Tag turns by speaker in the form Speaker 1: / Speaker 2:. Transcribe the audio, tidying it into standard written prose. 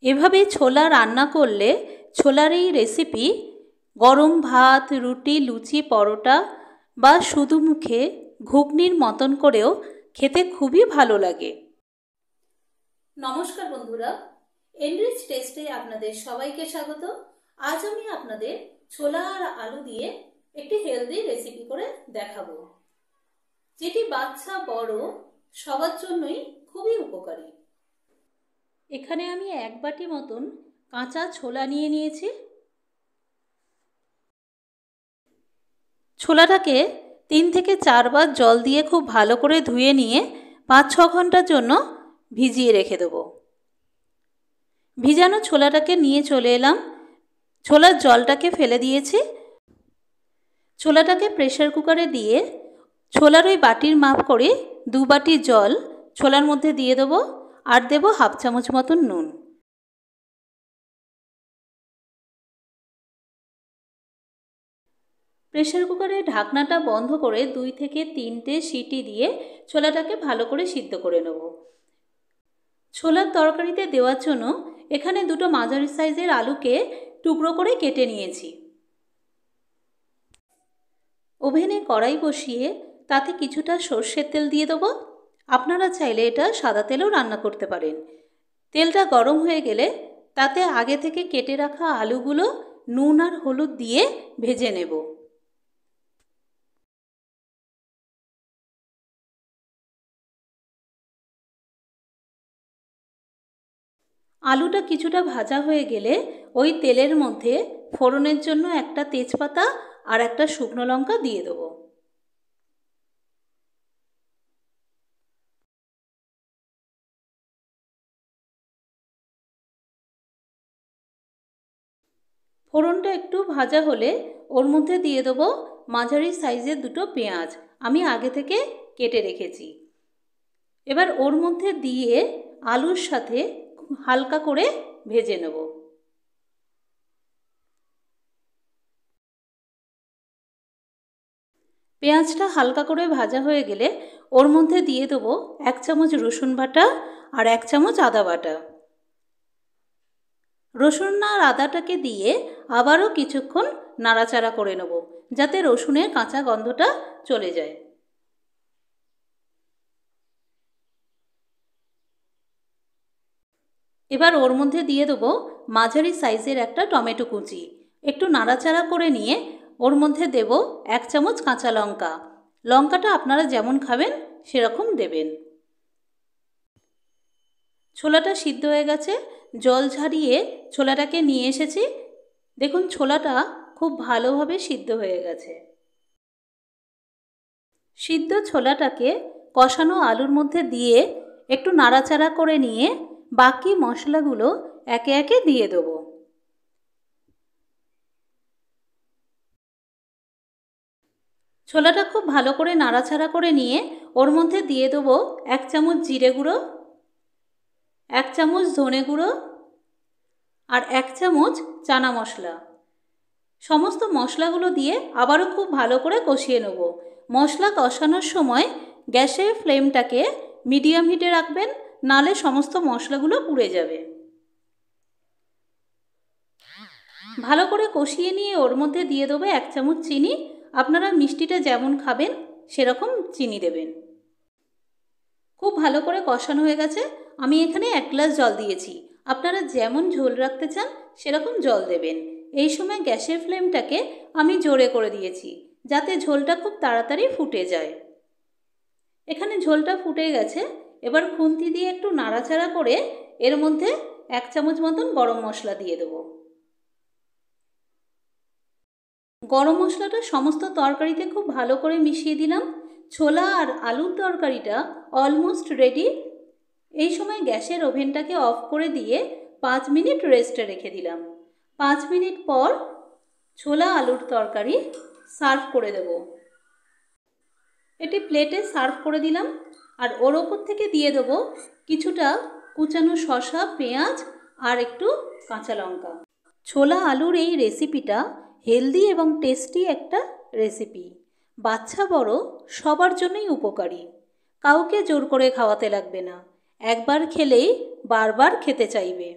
Speaker 1: এভাবে ছোলা রান্না করলে ছোলার এই রেসিপি গরম ভাত, রুটি, লুচি, পরোটা বা শুধু মুখে ঘুগনির মতন করেও খেতে খুবই ভালো লাগে। নমস্কার বন্ধুরা, এনরিচ টেস্টে আপনাদের সবাইকে স্বাগত। আজ আমি আপনাদের ছোলা আর আলু দিয়ে একটি হেলদি রেসিপি করে দেখাবো, যেটি বাচ্চা বড় সবার জন্যই খুবই উপকারী। এখানে আমি 1 বাটি মতন কাঁচা ছোলা নিয়ে নিয়েছি। ছোলাটাকে 3 থেকে 4 বার জল দিয়ে খুব ভালো করে ধুয়ে নিয়ে 5-6 ঘন্টার জন্য ভিজিয়ে রেখে দেব। ভিজানো ছোলাটাকে নিয়ে চলে এলাম, ছোলার জলটাকে ফেলে দিয়েছি। ছোলাটাকে প্রেসার কুকারে দিয়ে ছোলার ওই বাটির মাপ করে 2 বাটি জল ছোলার মধ্যে দিয়ে দেবো, আর দেবো 1/2 চামচ মতন নুন। প্রেসার কুকারে ঢাকনাটা বন্ধ করে 2 থেকে 3টে সিটি দিয়ে ছোলাটাকে ভালো করে সিদ্ধ করে নেব। ছোলার তরকারিতে দেওয়ার জন্য এখানে 2টো মাঝারি সাইজের আলুকে টুকরো করে কেটে নিয়েছি। ওভেনে কড়াই বসিয়ে তাতে কিছুটা সর্ষের তেল দিয়ে দেবো। আপনারা চাইলে এটা সাদা তেলেও রান্না করতে পারেন। তেলটা গরম হয়ে গেলে তাতে আগে থেকে কেটে রাখা আলুগুলো নুন আর হলুদ দিয়ে ভেজে নেব। আলুটা কিছুটা ভাজা হয়ে গেলে ওই তেলের মধ্যে ফোড়নের জন্য একটা তেজপাতা আর একটা শুকনো লঙ্কা দিয়ে দেবো। ফোড়নটা একটু ভাজা হলে ওর মধ্যে দিয়ে দেবো মাঝারি সাইজের 2টো পেঁয়াজ, আমি আগে থেকে কেটে রেখেছি। এবার ওর মধ্যে দিয়ে আলুর সাথে হালকা করে ভেজে নেব। পেঁয়াজটা হালকা করে ভাজা হয়ে গেলে ওর মধ্যে দিয়ে দেবো 1 চামচ রসুন বাটা আর 1 চামচ আদা বাটা। রসুন আর আদাটাকে দিয়ে আবারও কিছুক্ষণ নাড়াচাড়া করে নেব, যাতে রসুনের কাঁচা গন্ধটা চলে যায়। এবার ওর মধ্যে দিয়ে দেবো মাঝারি সাইজের একটা টমেটো কুচি। একটু নাড়াচাড়া করে নিয়ে ওর মধ্যে দেব 1 চামচ কাঁচা লঙ্কা। লঙ্কাটা আপনারা যেমন খাবেন সেরকম দেবেন। ছোলাটা সিদ্ধ হয়ে গেছে, জল ঝরিয়ে ছোলাটাকে নিয়ে এসেছি। দেখুন ছোলাটা খুব ভালোভাবে সিদ্ধ হয়ে গেছে। সিদ্ধ ছোলাটাকে কষানো আলুর মধ্যে দিয়ে একটু নাড়াচাড়া করে নিয়ে বাকি মশলাগুলো একে একে দিয়ে দেবো। ছোলাটা খুব ভালো করে নাড়াচাড়া করে নিয়ে ওর মধ্যে দিয়ে দেবো 1 চামচ জিরে গুঁড়ো, 1 চামচ ধনে গুঁড়ো আর 1 চামচ চানা মশলা। সমস্ত মশলাগুলো দিয়ে আবারও খুব ভালো করে কষিয়ে নেব। মশলা কষানোর সময় গ্যাসের ফ্লেমটাকে মিডিয়াম হিটে রাখবেন, নালে সমস্ত মশলাগুলো পুড়ে যাবে। ভালো করে কষিয়ে নিয়ে ওর মধ্যে দিয়ে দেবো 1 চামচ চিনি। আপনারা মিষ্টিটা যেমন খাবেন সেরকম চিনি দেবেন। খুব ভালো করে কষানো হয়ে গেছে, আমি এখানে 1 গ্লাস জল দিয়েছি। আপনারা যেমন ঝোল রাখতে চান সেরকম জল দেবেন। এই সময় গ্যাসের ফ্লেমটাকে আমি জোরে করে দিয়েছি, যাতে ঝোলটা খুব তাড়াতাড়ি ফুটে যায়। এখানে ঝোলটা ফুটে গেছে। এবার খুন্তি দিয়ে একটু নাড়াচাড়া করে এর মধ্যে 1 চামচ মতন গরম মশলা দিয়ে দেবো। গরম মশলাটা সমস্ত তরকারিতে খুব ভালো করে মিশিয়ে দিলাম। ছোলা আর আলুর তরকারিটা অলমোস্ট রেডি। এই সময় গ্যাসের ওভেনটাকে অফ করে দিয়ে 5 মিনিট রেস্টে রেখে দিলাম। 5 মিনিট পর ছোলা আলুর তরকারি সার্ভ করে দেব। এটি প্লেটে সার্ভ করে দিলাম, আর ওর ওপর থেকে দিয়ে দেবো কিছুটা কুচানো শসা, পেঁয়াজ আর একটু কাঁচা লঙ্কা। ছোলা আলুর এই রেসিপিটা হেলদি এবং টেস্টি একটা রেসিপি। বাচ্চা বড় সবার জন্যই উপকারী। কাউকে জোর করে খাওয়াতে লাগবে না, একবার খেলেই বারবার খেতে চাইবে।